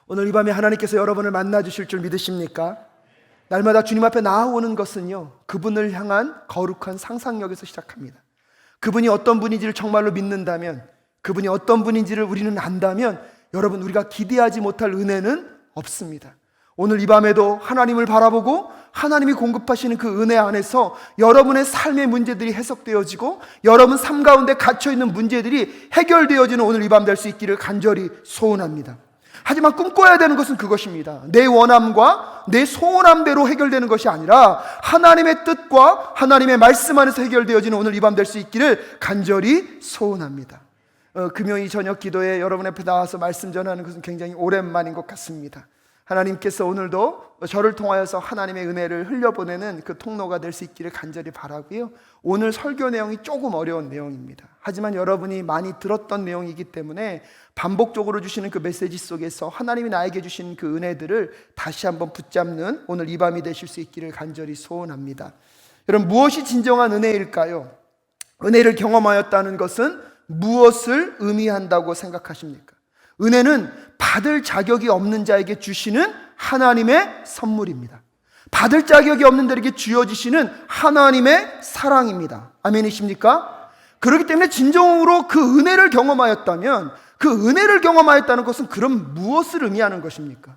오늘 이 밤에 하나님께서 여러분을 만나 주실 줄 믿으십니까? 날마다 주님 앞에 나아오는 것은요, 그분을 향한 거룩한 상상력에서 시작합니다. 그분이 어떤 분인지를 정말로 믿는다면, 그분이 어떤 분인지를 우리는 안다면 여러분, 우리가 기대하지 못할 은혜는 없습니다. 오늘 이 밤에도 하나님을 바라보고 하나님이 공급하시는 그 은혜 안에서 여러분의 삶의 문제들이 해석되어지고 여러분 삶 가운데 갇혀있는 문제들이 해결되어지는 오늘 이 밤 될 수 있기를 간절히 소원합니다. 하지만 꿈꿔야 되는 것은 그것입니다. 내 원함과 내 소원함대로 해결되는 것이 아니라 하나님의 뜻과 하나님의 말씀 안에서 해결되어지는 오늘 이 밤 될 수 있기를 간절히 소원합니다. 금요일 저녁 기도에 여러분 앞에 나와서 말씀 전하는 것은 굉장히 오랜만인 것 같습니다. 하나님께서 오늘도 저를 통하여서 하나님의 은혜를 흘려보내는 그 통로가 될 수 있기를 간절히 바라고요. 오늘 설교 내용이 조금 어려운 내용입니다. 하지만 여러분이 많이 들었던 내용이기 때문에 반복적으로 주시는 그 메시지 속에서 하나님이 나에게 주신 그 은혜들을 다시 한번 붙잡는 오늘 이 밤이 되실 수 있기를 간절히 소원합니다. 여러분, 무엇이 진정한 은혜일까요? 은혜를 경험하였다는 것은 무엇을 의미한다고 생각하십니까? 은혜는 받을 자격이 없는 자에게 주시는 하나님의 선물입니다. 받을 자격이 없는 자에게 주어지시는 하나님의 사랑입니다. 아멘이십니까? 그렇기 때문에 진정으로 그 은혜를 경험하였다면, 그 은혜를 경험하였다는 것은 그럼 무엇을 의미하는 것입니까?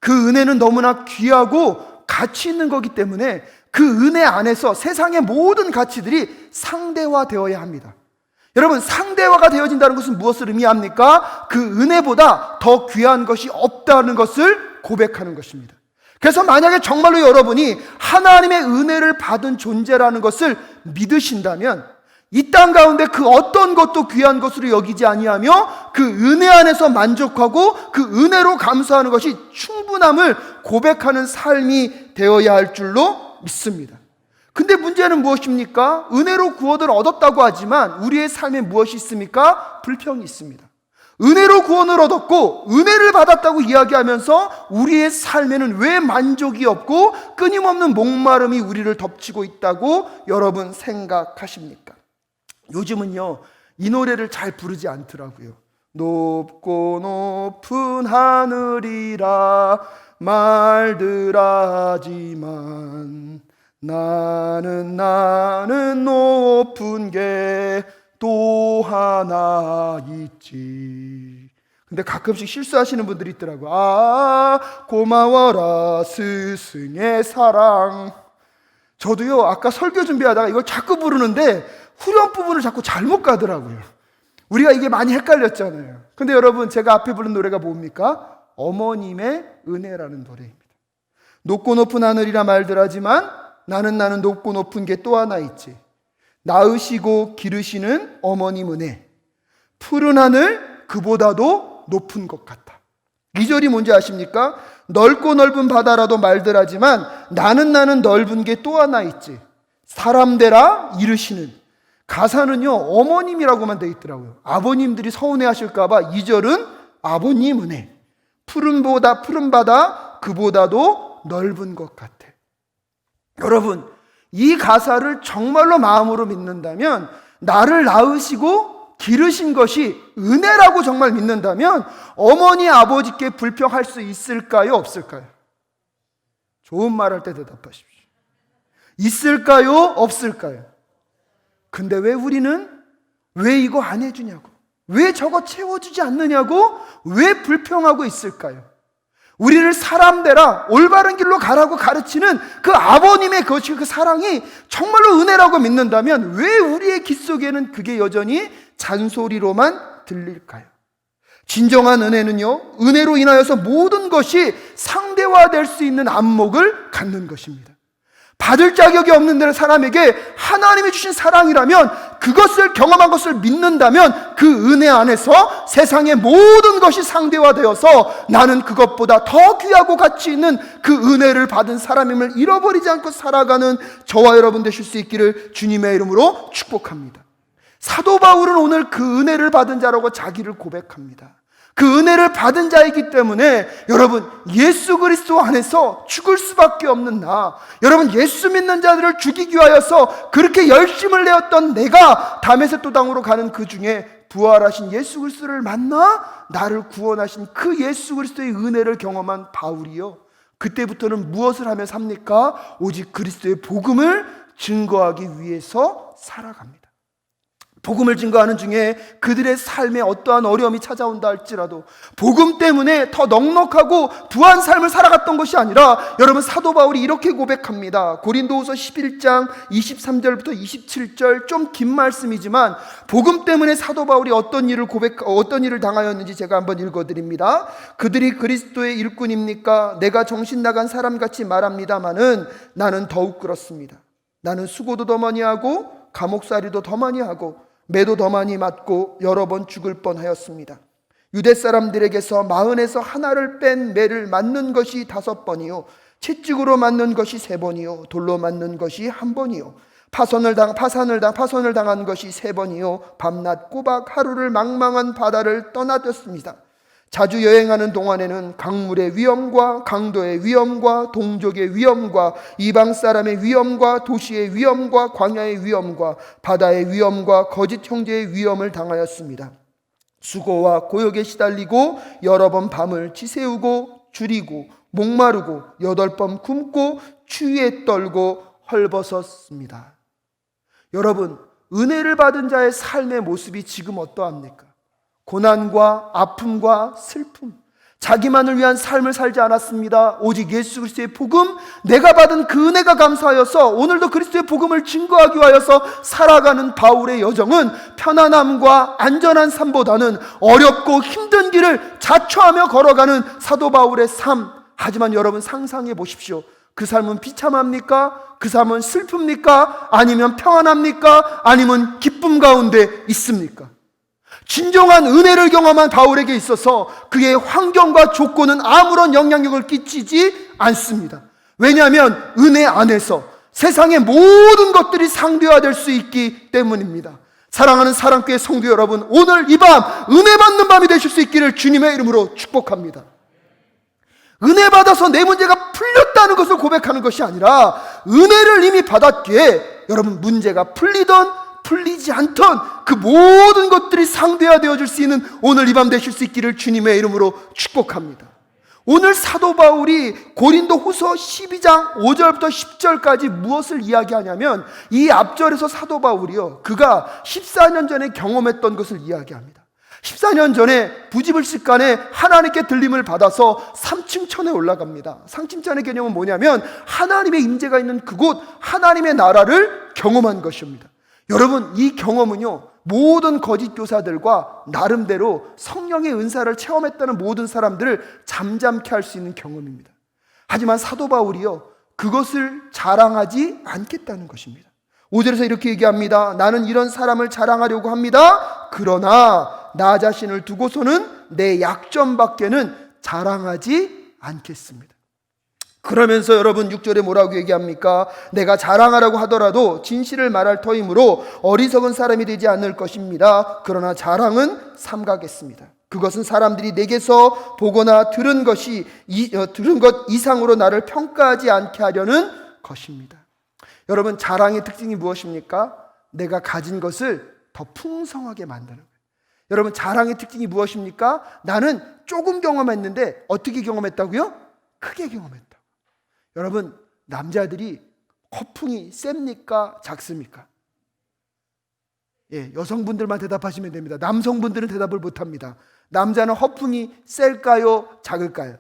그 은혜는 너무나 귀하고 가치 있는 거기 때문에 그 은혜 안에서 세상의 모든 가치들이 상대화되어야 합니다. 여러분, 상대화가 되어진다는 것은 무엇을 의미합니까? 그 은혜보다 더 귀한 것이 없다는 것을 고백하는 것입니다. 그래서 만약에 정말로 여러분이 하나님의 은혜를 받은 존재라는 것을 믿으신다면 이 땅 가운데 그 어떤 것도 귀한 것으로 여기지 아니하며 그 은혜 안에서 만족하고 그 은혜로 감사하는 것이 충분함을 고백하는 삶이 되어야 할 줄로 믿습니다. 근데 문제는 무엇입니까? 은혜로 구원을 얻었다고 하지만 우리의 삶에 무엇이 있습니까? 불평이 있습니다. 은혜로 구원을 얻었고 은혜를 받았다고 이야기하면서 우리의 삶에는 왜 만족이 없고 끊임없는 목마름이 우리를 덮치고 있다고 여러분 생각하십니까? 요즘은요, 이 노래를 잘 부르지 않더라고요. 높고 높은 하늘이라 말들 하지만 나는 높은 게 또 하나 있지. 근데 가끔씩 실수하시는 분들이 있더라고요. 고마워라 스승의 사랑. 저도요, 아까 설교 준비하다가 이걸 자꾸 부르는데 후렴 부분을 자꾸 잘못 가더라고요. 우리가 이게 많이 헷갈렸잖아요. 근데 여러분, 제가 앞에 부른 노래가 뭡니까? 어머님의 은혜라는 노래입니다. 높고 높은 하늘이라 말들 하지만 나는 높고 높은 게 또 하나 있지. 낳으시고 기르시는 어머님 은혜. 푸른 하늘 그보다도 높은 것 같아. 이 절이 뭔지 아십니까? 넓고 넓은 바다라도 말들 하지만 나는 넓은 게 또 하나 있지. 사람되라 이르시는. 가사는요, 어머님이라고만 돼 있더라고요. 아버님들이 서운해하실까봐 이 절은 아버님 은혜. 푸른 바다 그보다도 넓은 것 같아. 여러분, 이 가사를 정말로 마음으로 믿는다면, 나를 낳으시고 기르신 것이 은혜라고 정말 믿는다면 어머니 아버지께 불평할 수 있을까요? 없을까요? 좋은 말 할 때 대답하십시오. 있을까요? 없을까요? 근데 왜 우리는 왜 이거 안 해주냐고, 왜 저거 채워주지 않느냐고 왜 불평하고 있을까요? 우리를 사람되라 올바른 길로 가라고 가르치는 그 아버님의 그 사랑이 정말로 은혜라고 믿는다면 왜 우리의 귀 속에는 그게 여전히 잔소리로만 들릴까요? 진정한 은혜는요, 은혜로 인하여서 모든 것이 상대화될 수 있는 안목을 갖는 것입니다. 받을 자격이 없는 사람에게 하나님이 주신 사랑이라면, 그것을 경험한 것을 믿는다면 그 은혜 안에서 세상의 모든 것이 상대화되어서 나는 그것보다 더 귀하고 가치 있는 그 은혜를 받은 사람임을 잃어버리지 않고 살아가는 저와 여러분 되실 수 있기를 주님의 이름으로 축복합니다. 사도 바울은 오늘 그 은혜를 받은 자라고 자기를 고백합니다. 그 은혜를 받은 자이기 때문에 여러분, 예수 그리스도 안에서 죽을 수밖에 없는 나, 여러분, 예수 믿는 자들을 죽이기 위하여서 그렇게 열심을 내었던 내가 다메섹 도당으로 가는 그 중에 부활하신 예수 그리스도를 만나 나를 구원하신 그 예수 그리스도의 은혜를 경험한 바울이요, 그때부터는 무엇을 하며 삽니까? 오직 그리스도의 복음을 증거하기 위해서 살아갑니다. 복음을 증거하는 중에 그들의 삶에 어떠한 어려움이 찾아온다 할지라도 복음 때문에 더 넉넉하고 부한 삶을 살아갔던 것이 아니라, 여러분, 사도 바울이 이렇게 고백합니다. 고린도후서 11장 23절부터 27절, 좀 긴 말씀이지만 복음 때문에 사도 바울이 어떤 일을 당하였는지 제가 한번 읽어드립니다. 그들이 그리스도의 일꾼입니까? 내가 정신 나간 사람같이 말합니다마는 나는 더욱 그렇습니다. 나는 수고도 더 많이 하고 감옥살이도 더 많이 하고 매도 더 많이 맞고 여러 번 죽을 뻔하였습니다. 유대 사람들에게서 마흔에서 하나를 뺀 매를 맞는 것이 5번이요, 채찍으로 맞는 것이 3번이요, 돌로 맞는 것이 1번이요, 파손을 당한 것이 3번이요, 밤낮 꼬박 하루를 망망한 바다를 떠나졌습니다. 자주 여행하는 동안에는 강물의 위험과 강도의 위험과 동족의 위험과 이방 사람의 위험과 도시의 위험과 광야의 위험과 바다의 위험과 거짓 형제의 위험을 당하였습니다. 수고와 고역에 시달리고 여러 번 밤을 지새우고 줄이고 목마르고 8번 굶고 추위에 떨고 헐벗었습니다. 여러분, 은혜를 받은 자의 삶의 모습이 지금 어떠합니까? 고난과 아픔과 슬픔, 자기만을 위한 삶을 살지 않았습니다. 오직 예수 그리스도의 복음, 내가 받은 그 은혜가 감사하여서 오늘도 그리스도의 복음을 증거하기 위하여서 살아가는 바울의 여정은 편안함과 안전한 삶보다는 어렵고 힘든 길을 자초하며 걸어가는 사도 바울의 삶. 하지만 여러분, 상상해 보십시오. 그 삶은 비참합니까? 그 삶은 슬픕니까? 아니면 평안합니까? 아니면 기쁨 가운데 있습니까? 진정한 은혜를 경험한 바울에게 있어서 그의 환경과 조건은 아무런 영향력을 끼치지 않습니다. 왜냐하면 은혜 안에서 세상의 모든 것들이 상대화될 수 있기 때문입니다. 사랑하는 사랑교회 성도 여러분, 오늘 이 밤 은혜 받는 밤이 되실 수 있기를 주님의 이름으로 축복합니다. 은혜 받아서 내 문제가 풀렸다는 것을 고백하는 것이 아니라, 은혜를 이미 받았기에 여러분, 문제가 풀리지 않던 그 모든 것들이 상대화되어질 수 있는 오늘 이 밤 되실 수 있기를 주님의 이름으로 축복합니다. 오늘 사도 바울이 고린도 후서 12장 5절부터 10절까지 무엇을 이야기하냐면, 이 앞절에서 사도 바울이요, 그가 14년 전에 경험했던 것을 이야기합니다. 14년 전에 부지불식간에 하나님께 들림을 받아서 3층 천에 올라갑니다. 3층 천의 개념은 뭐냐면 하나님의 임재가 있는 그곳, 하나님의 나라를 경험한 것입니다. 여러분, 이 경험은요, 모든 거짓 교사들과 나름대로 성령의 은사를 체험했다는 모든 사람들을 잠잠케 할 수 있는 경험입니다. 하지만 사도 바울이요, 그것을 자랑하지 않겠다는 것입니다. 5절에서 이렇게 얘기합니다. 나는 이런 사람을 자랑하려고 합니다. 그러나 나 자신을 두고서는 내 약점밖에는 자랑하지 않겠습니다. 그러면서 여러분 6절에 뭐라고 얘기합니까? 내가 자랑하라고 하더라도 진실을 말할 터이므로 어리석은 사람이 되지 않을 것입니다. 그러나 자랑은 삼가겠습니다. 그것은 사람들이 내게서 보거나 들은 것 이상으로 나를 평가하지 않게 하려는 것입니다. 여러분, 자랑의 특징이 무엇입니까? 내가 가진 것을 더 풍성하게 만드는 거예요. 여러분, 자랑의 특징이 무엇입니까? 나는 조금 경험했는데 어떻게 경험했다고요? 크게 경험했다. 여러분, 남자들이 허풍이 셉니까? 작습니까? 예, 여성분들만 대답하시면 됩니다. 남성분들은 대답을 못합니다. 남자는 허풍이 셀까요? 작을까요?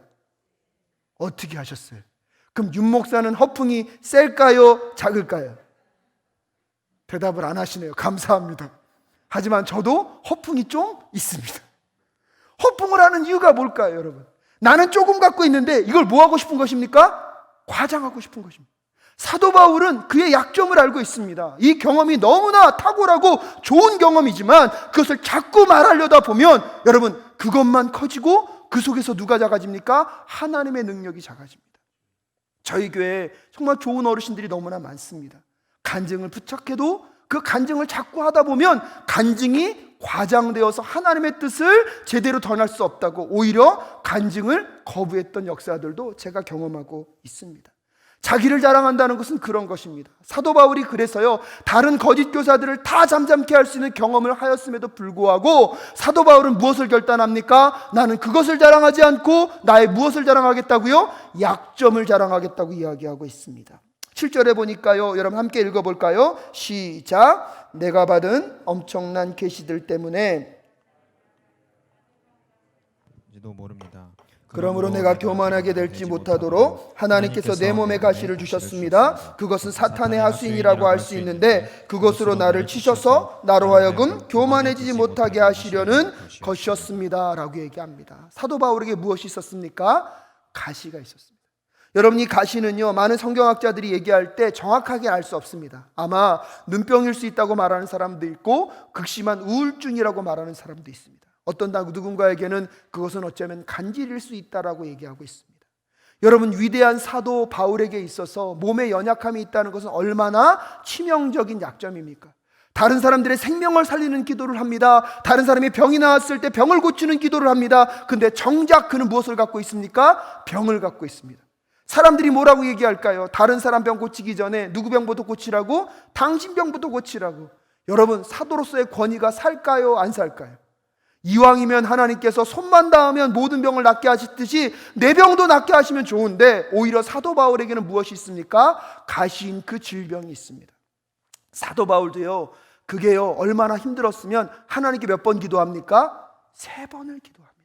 어떻게 하셨어요? 그럼 윤 목사는 허풍이 셀까요? 작을까요? 대답을 안 하시네요. 감사합니다. 하지만 저도 허풍이 좀 있습니다. 허풍을 하는 이유가 뭘까요, 여러분? 나는 조금 갖고 있는데 이걸 뭐 하고 싶은 것입니까? 과장하고 싶은 것입니다. 사도 바울은 그의 약점을 알고 있습니다. 이 경험이 너무나 탁월하고 좋은 경험이지만 그것을 자꾸 말하려다 보면 여러분, 그것만 커지고 그 속에서 누가 작아집니까? 하나님의 능력이 작아집니다. 저희 교회에 정말 좋은 어르신들이 너무나 많습니다. 간증을 부착해도 그 간증을 자꾸 하다 보면 간증이 과장되어서 하나님의 뜻을 제대로 전할 수 없다고 오히려 간증을 거부했던 역사들도 제가 경험하고 있습니다. 자기를 자랑한다는 것은 그런 것입니다. 사도 바울이 그래서요, 다른 거짓 교사들을 다 잠잠케 할 수 있는 경험을 하였음에도 불구하고 사도 바울은 무엇을 결단합니까? 나는 그것을 자랑하지 않고 나의 무엇을 자랑하겠다고요? 약점을 자랑하겠다고 이야기하고 있습니다. 7절에 보니까요, 여러분 함께 읽어볼까요? 시작. 내가 받은 엄청난 계시들 때문에 지도 모릅니다. 그러므로 내가 교만하게 될지 못하도록 하나님께서 내 몸에 가시를 주셨습니다. 그것은 사탄의 하수인이라고 할 수 있는데 그것으로 나를 치셔서 나로 하여금 교만해지지 못하게 하시려는 것이었습니다 라고 얘기합니다. 사도 바울에게 무엇이 있었습니까? 가시가 있었습니다. 여러분, 이 가시는요, 많은 성경학자들이 얘기할 때 정확하게 알 수 없습니다. 아마 눈병일 수 있다고 말하는 사람도 있고 극심한 우울증이라고 말하는 사람도 있습니다. 어떤 누군가에게는 그것은 어쩌면 간질일 수 있다라고 얘기하고 있습니다. 여러분, 위대한 사도 바울에게 있어서 몸에 연약함이 있다는 것은 얼마나 치명적인 약점입니까? 다른 사람들의 생명을 살리는 기도를 합니다. 다른 사람이 병이 나왔을 때 병을 고치는 기도를 합니다. 근데 정작 그는 무엇을 갖고 있습니까? 병을 갖고 있습니다. 사람들이 뭐라고 얘기할까요? 다른 사람 병 고치기 전에 누구 병부터 고치라고? 당신 병부터 고치라고. 여러분, 사도로서의 권위가 살까요? 안 살까요? 이왕이면 하나님께서 손만 닿으면 모든 병을 낫게 하시듯이 내 병도 낫게 하시면 좋은데 오히려 사도 바울에게는 무엇이 있습니까? 가시인 그 질병이 있습니다. 사도 바울도요, 그게요, 얼마나 힘들었으면 하나님께 몇 번 기도합니까? 3번을 기도합니다.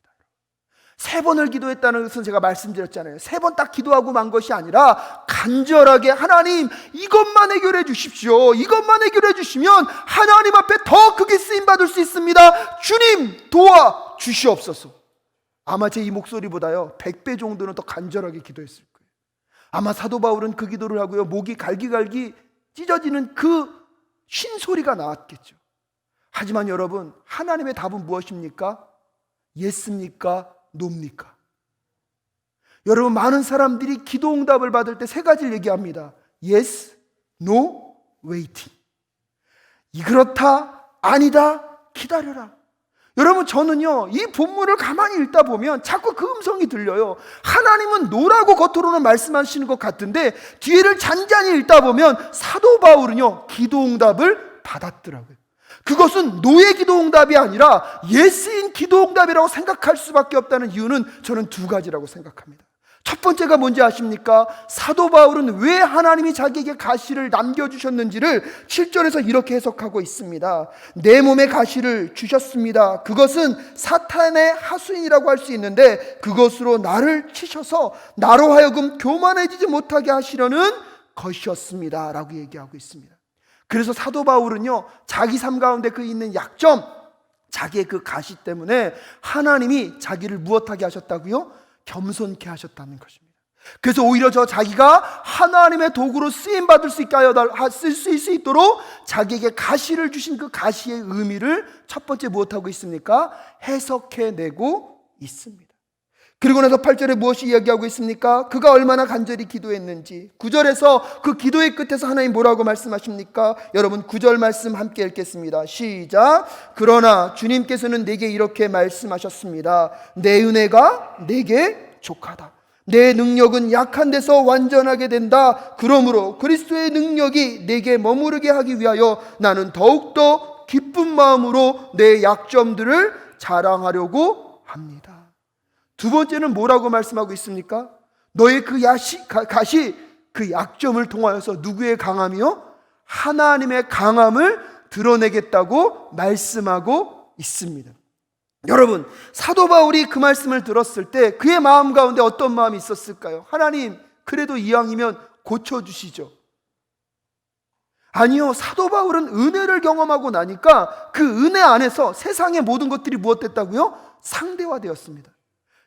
3번을 기도했다는 것은 제가 말씀드렸잖아요. 3번 딱 기도하고 만 것이 아니라 간절하게 하나님 이것만 해결해 주십시오. 이것만 해결해 주시면 하나님 앞에 더 크게 쓰임받을 수 있습니다. 주님 도와 주시옵소서. 아마 제 이 목소리보다요 100배 정도는 더 간절하게 기도했을 거예요. 아마 사도 바울은 그 기도를 하고요, 목이 갈기갈기 찢어지는 그 쉰소리가 나왔겠죠. 하지만 여러분, 하나님의 답은 무엇입니까? 예스입니까? 노입니까? 여러분, 많은 사람들이 기도 응답을 받을 때 3가지를 얘기합니다. Yes, No, Waiting. 그렇다, 아니다, 기다려라. 여러분, 저는요, 이 본문을 가만히 읽다 보면 자꾸 그 음성이 들려요. 하나님은 노라고 겉으로는 말씀하시는 것 같은데 뒤를 잔잔히 읽다 보면 사도 바울은요, 기도 응답을 받았더라고요. 그것은 노의 기도 응답이 아니라 예스인 기도 응답이라고 생각할 수밖에 없다는 이유는 저는 2가지라고 생각합니다. 첫 번째가 뭔지 아십니까? 사도 바울은 왜 하나님이 자기에게 가시를 남겨주셨는지를 7절에서 이렇게 해석하고 있습니다. 내 몸에 가시를 주셨습니다. 그것은 사탄의 하수인이라고 할 수 있는데 그것으로 나를 치셔서 나로 하여금 교만해지지 못하게 하시려는 것이었습니다 라고 얘기하고 있습니다. 그래서 사도 바울은요, 자기 삶 가운데 그 있는 약점, 자기의 그 가시 때문에 하나님이 자기를 무엇하게 하셨다고요? 겸손케 하셨다는 것입니다. 그래서 오히려 자기가 하나님의 도구로 쓰임받을 수 있게 하여 쓸 수 있도록 자기에게 가시를 주신 그 가시의 의미를 첫 번째 무엇하고 있습니까? 해석해내고 있습니다. 그리고 나서 8절에 무엇이 이야기하고 있습니까? 그가 얼마나 간절히 기도했는지. 9절에서 그 기도의 끝에서 하나님 뭐라고 말씀하십니까? 여러분 9절 말씀 함께 읽겠습니다. 시작. 그러나 주님께서는 내게 이렇게 말씀하셨습니다. 내 은혜가 내게 족하다. 내 능력은 약한 데서 완전하게 된다. 그러므로 그리스도의 능력이 내게 머무르게 하기 위하여 나는 더욱더 기쁜 마음으로 내 약점들을 자랑하려고 합니다. 2번째는 뭐라고 말씀하고 있습니까? 너의 그 가시, 그 약점을 통하여서 누구의 강함이요? 하나님의 강함을 드러내겠다고 말씀하고 있습니다. 여러분, 사도 바울이 그 말씀을 들었을 때 그의 마음 가운데 어떤 마음이 있었을까요? 하나님, 그래도 이왕이면 고쳐주시죠. 아니요, 사도 바울은 은혜를 경험하고 나니까 그 은혜 안에서 세상의 모든 것들이 무엇됐다고요? 상대화되었습니다.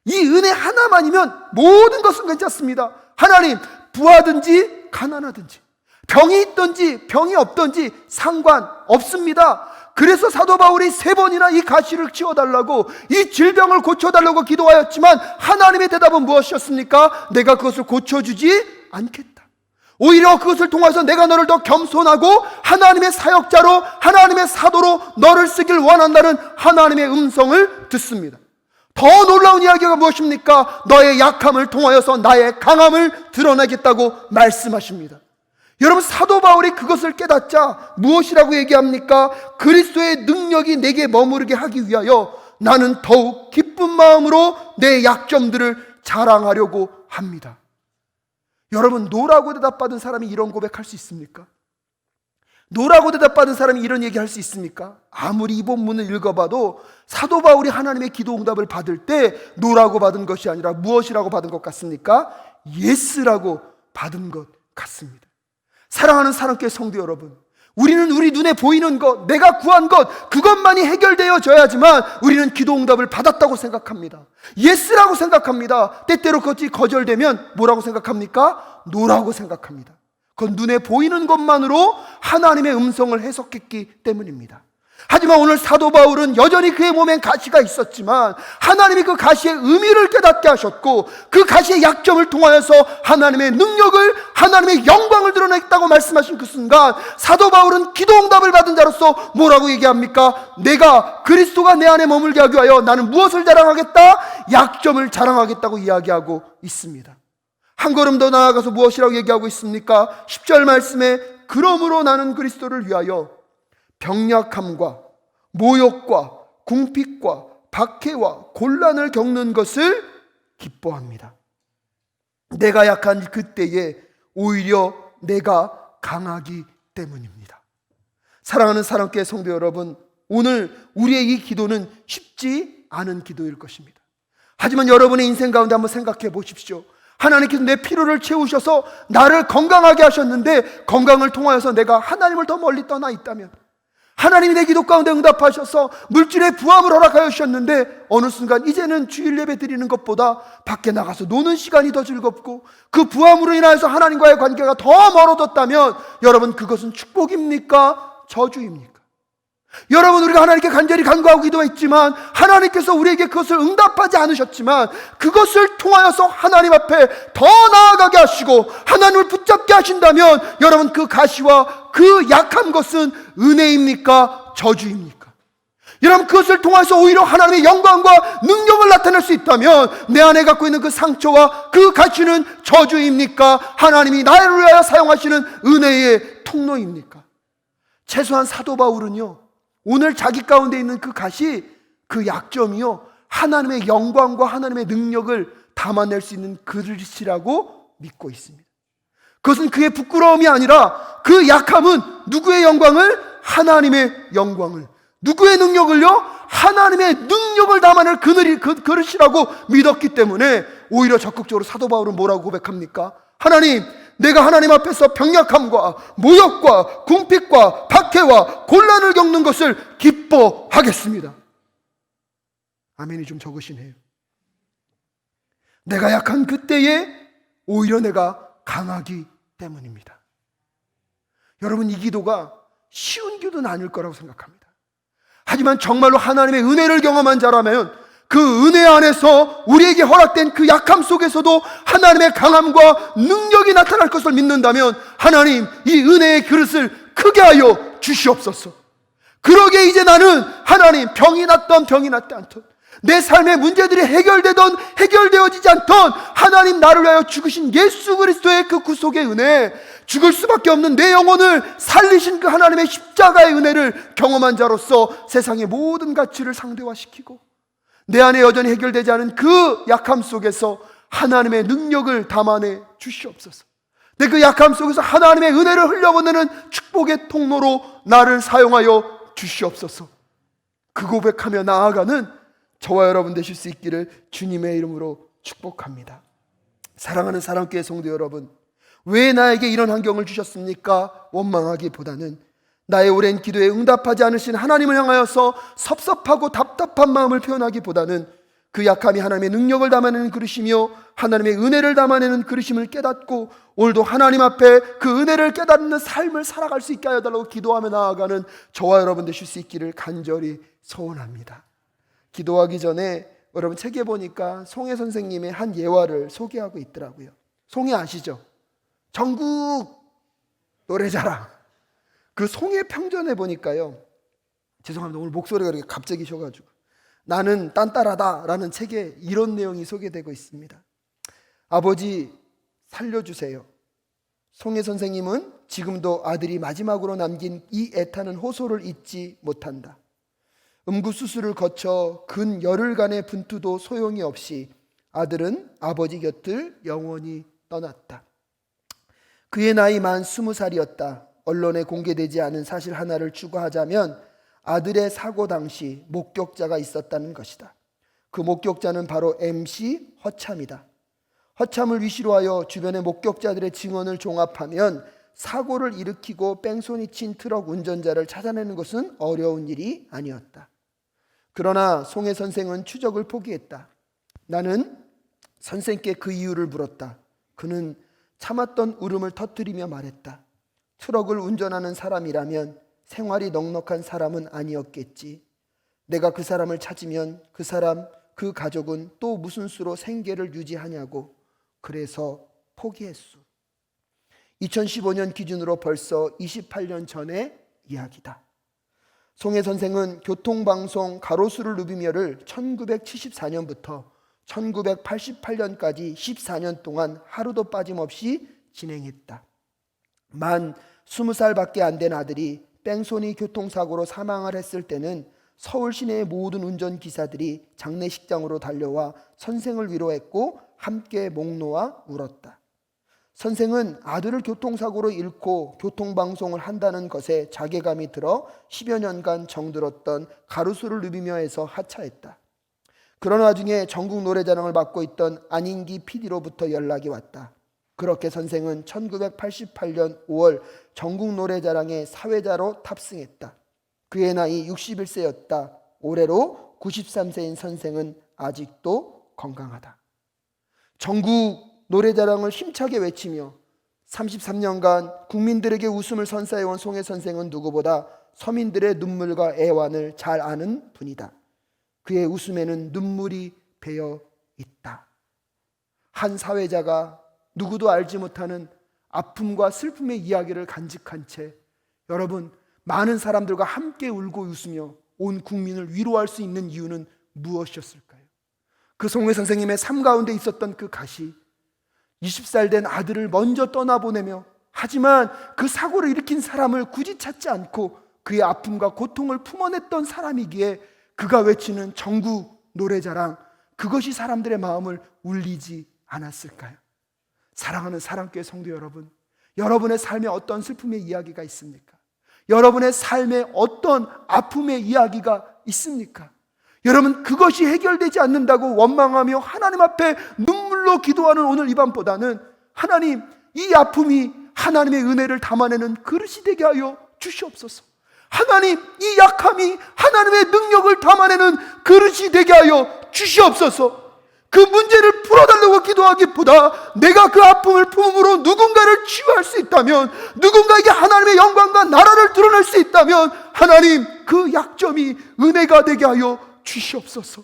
이 은혜 하나만이면 모든 것은 괜찮습니다. 하나님, 부하든지 가난하든지 병이 있든지 병이 없든지 상관없습니다. 그래서 사도 바울이 3번이나 이 가시를 치워달라고, 이 질병을 고쳐달라고 기도하였지만 하나님의 대답은 무엇이었습니까? 내가 그것을 고쳐주지 않겠다. 오히려 그것을 통해서 내가 너를 더 겸손하고 하나님의 사역자로, 하나님의 사도로 너를 쓰길 원한다는 하나님의 음성을 듣습니다. 더 놀라운 이야기가 무엇입니까? 너의 약함을 통하여서 나의 강함을 드러내겠다고 말씀하십니다. 여러분, 사도 바울이 그것을 깨닫자 무엇이라고 얘기합니까? 그리스도의 능력이 내게 머무르게 하기 위하여 나는 더욱 기쁜 마음으로 내 약점들을 자랑하려고 합니다. 여러분, 노라고 대답받은 사람이 이런 고백할 수 있습니까? 노라고 대답받은 사람이 이런 얘기할 수 있습니까? 아무리 이 본문을 읽어봐도 사도 바울이 하나님의 기도 응답을 받을 때 노라고 받은 것이 아니라 무엇이라고 받은 것 같습니까? 예스라고 받은 것 같습니다. 사랑하는 사랑교회 성도 여러분, 우리는 우리 눈에 보이는 것, 내가 구한 것, 그것만이 해결되어져야지만 우리는 기도 응답을 받았다고 생각합니다. 예스라고 생각합니다. 때때로 그것이 거절되면 뭐라고 생각합니까? 노라고 생각합니다. 그건 눈에 보이는 것만으로 하나님의 음성을 해석했기 때문입니다. 하지만 오늘 사도 바울은 여전히 그의 몸엔 가시가 있었지만 하나님이 그 가시의 의미를 깨닫게 하셨고 그 가시의 약점을 통하여서 하나님의 능력을, 하나님의 영광을 드러냈다고 말씀하신 그 순간 사도 바울은 기도응답을 받은 자로서 뭐라고 얘기합니까? 내가 그리스도가 내 안에 머물게 하기 위하여 나는 무엇을 자랑하겠다? 약점을 자랑하겠다고 이야기하고 있습니다. 한 걸음 더 나아가서 무엇이라고 얘기하고 있습니까? 10절 말씀에 그러므로 나는 그리스도를 위하여 병약함과 모욕과 궁핍과 박해와 곤란을 겪는 것을 기뻐합니다. 내가 약한 그때에 오히려 내가 강하기 때문입니다. 사랑하는 사랑교회 성도 여러분, 오늘 우리의 이 기도는 쉽지 않은 기도일 것입니다. 하지만 여러분의 인생 가운데 한번 생각해 보십시오. 하나님께서 내 피로를 채우셔서 나를 건강하게 하셨는데 건강을 통하여서 내가 하나님을 더 멀리 떠나 있다면, 하나님이 내 기도 가운데 응답하셔서 물질의 부함을 허락하여 주셨는데 어느 순간 이제는 주일 예배 드리는 것보다 밖에 나가서 노는 시간이 더 즐겁고 그 부함으로 인하여서 하나님과의 관계가 더 멀어졌다면 여러분, 그것은 축복입니까? 저주입니까? 여러분, 우리가 하나님께 간절히 간구하고 기도했지만 하나님께서 우리에게 그것을 응답하지 않으셨지만 그것을 통하여서 하나님 앞에 더 나아가게 하시고 하나님을 붙잡게 하신다면 여러분, 그 가시와 그 약한 것은 은혜입니까? 저주입니까? 여러분, 그것을 통해서 오히려 하나님의 영광과 능력을 나타낼 수 있다면 내 안에 갖고 있는 그 상처와 그 가시는 저주입니까? 하나님이 나를 위하여 사용하시는 은혜의 통로입니까? 최소한 사도 바울은요, 오늘 자기 가운데 있는 그 가시, 그 약점이요, 하나님의 영광과 하나님의 능력을 담아낼 수 있는 그릇이라고 믿고 있습니다. 그것은 그의 부끄러움이 아니라 그 약함은 누구의 영광을? 하나님의 영광을. 누구의 능력을요? 하나님의 능력을 담아낼 그릇이라고 믿었기 때문에 오히려 적극적으로 사도 바울은 뭐라고 고백합니까? 하나님, 내가 하나님 앞에서 병약함과 모욕과 궁핍과 박해와 곤란을 겪는 것을 기뻐하겠습니다. 아멘이 좀 적으시네요. 내가 약한 그때에 오히려 내가 강하기 때문입니다. 여러분, 이 기도가 쉬운 기도는 아닐 거라고 생각합니다. 하지만 정말로 하나님의 은혜를 경험한 자라면 그 은혜 안에서 우리에게 허락된 그 약함 속에서도 하나님의 강함과 능력이 나타날 것을 믿는다면 하나님, 이 은혜의 그릇을 크게 하여 주시옵소서. 그러게 이제 나는 하나님, 병이 났던 병이 낫지 않던, 내 삶의 문제들이 해결되던 해결되어지지 않던 하나님, 나를 위하여 죽으신 예수 그리스도의 그 구속의 은혜, 죽을 수밖에 없는 내 영혼을 살리신 그 하나님의 십자가의 은혜를 경험한 자로서 세상의 모든 가치를 상대화시키고 내 안에 여전히 해결되지 않은 그 약함 속에서 하나님의 능력을 담아내 주시옵소서. 내 그 약함 속에서 하나님의 은혜를 흘려보내는 축복의 통로로 나를 사용하여 주시옵소서. 그 고백하며 나아가는 저와 여러분 되실 수 있기를 주님의 이름으로 축복합니다. 사랑하는 사랑교회 성도 여러분, 왜 나에게 이런 환경을 주셨습니까? 원망하기보다는 나의 오랜 기도에 응답하지 않으신 하나님을 향하여서 섭섭하고 답답한 마음을 표현하기보다는 그 약함이 하나님의 능력을 담아내는 그릇이며 하나님의 은혜를 담아내는 그릇임을 깨닫고 오늘도 하나님 앞에 그 은혜를 깨닫는 삶을 살아갈 수 있게 하여 달라고 기도하며 나아가는 저와 여러분 되실 수 있기를 간절히 소원합니다. 기도하기 전에 여러분 책에 보니까 송혜 선생님의 한 예화를 소개하고 있더라고요. 송혜 아시죠? 전국 노래자랑. 그 송해평전에 보니까요, 죄송합니다, 오늘 목소리가 이렇게 갑자기 쉬어가지고, 나는 딴따라다 라는 책에 이런 내용이 소개되고 있습니다. 아버지 살려주세요. 송해 선생님은 지금도 아들이 마지막으로 남긴 이 애타는 호소를 잊지 못한다. 음구수술을 거쳐 근 열흘간의 분투도 소용이 없이 아들은 아버지 곁을 영원히 떠났다. 그의 나이 만 20살이었다. 언론에 공개되지 않은 사실 하나를 추가하자면 아들의 사고 당시 목격자가 있었다는 것이다. 그 목격자는 바로 MC 허참이다. 허참을 위시로 하여 주변의 목격자들의 증언을 종합하면 사고를 일으키고 뺑소니 친 트럭 운전자를 찾아내는 것은 어려운 일이 아니었다. 그러나 송해 선생은 추적을 포기했다. 나는 선생께 그 이유를 물었다. 그는 참았던 울음을 터뜨리며 말했다. 트럭을 운전하는 사람이라면 생활이 넉넉한 사람은 아니었겠지. 내가 그 사람을 찾으면 그 사람, 그 가족은 또 무슨 수로 생계를 유지하냐고. 그래서 포기했수. 2015년 기준으로 벌써 28년 전의 이야기다. 송해 선생은 교통방송 가로수를 누비며를 1974년부터 1988년까지 14년 동안 하루도 빠짐없이 진행했다. 만 20살밖에 안 된 아들이 뺑소니 교통사고로 사망을 했을 때는 서울 시내의 모든 운전기사들이 장례식장으로 달려와 선생을 위로했고 함께 목 놓아 울었다. 선생은 아들을 교통사고로 잃고 교통방송을 한다는 것에 자괴감이 들어 10여 년간 정들었던 가로수를 누비며에서 하차했다. 그런 와중에 전국 노래자랑을 맡고 있던 안인기 PD로부터 연락이 왔다. 그렇게 선생은 1988년 5월 전국 노래자랑에 사회자로 탑승했다. 그의 나이 61세였다. 올해로 93세인 선생은 아직도 건강하다. 전국 노래자랑을 힘차게 외치며 33년간 국민들에게 웃음을 선사해온 송해 선생은 누구보다 서민들의 눈물과 애환을 잘 아는 분이다. 그의 웃음에는 눈물이 배어 있다. 한 사회자가 누구도 알지 못하는 아픔과 슬픔의 이야기를 간직한 채 여러분, 많은 사람들과 함께 울고 웃으며 온 국민을 위로할 수 있는 이유는 무엇이었을까요? 그 송해 선생님의 삶 가운데 있었던 그 가시, 20살 된 아들을 먼저 떠나보내며 하지만 그 사고를 일으킨 사람을 굳이 찾지 않고 그의 아픔과 고통을 품어냈던 사람이기에 그가 외치는 전국 노래자랑, 그것이 사람들의 마음을 울리지 않았을까요? 사랑하는 사랑교회 성도 여러분, 여러분의 삶에 어떤 슬픔의 이야기가 있습니까? 여러분의 삶에 어떤 아픔의 이야기가 있습니까? 여러분, 그것이 해결되지 않는다고 원망하며 하나님 앞에 눈물로 기도하는 오늘 이 밤보다는 하나님, 이 아픔이 하나님의 은혜를 담아내는 그릇이 되게 하여 주시옵소서. 하나님, 이 약함이 하나님의 능력을 담아내는 그릇이 되게 하여 주시옵소서. 그 문제를 풀어달라고 기도하기보다 내가 그 아픔을 품음으로 누군가를 치유할 수 있다면, 누군가에게 하나님의 영광과 나라를 드러낼 수 있다면 하나님, 그 약점이 은혜가 되게 하여 주시옵소서.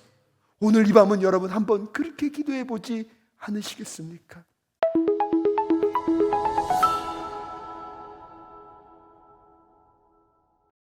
오늘 이 밤은 여러분 한번 그렇게 기도해 보지 않으시겠습니까?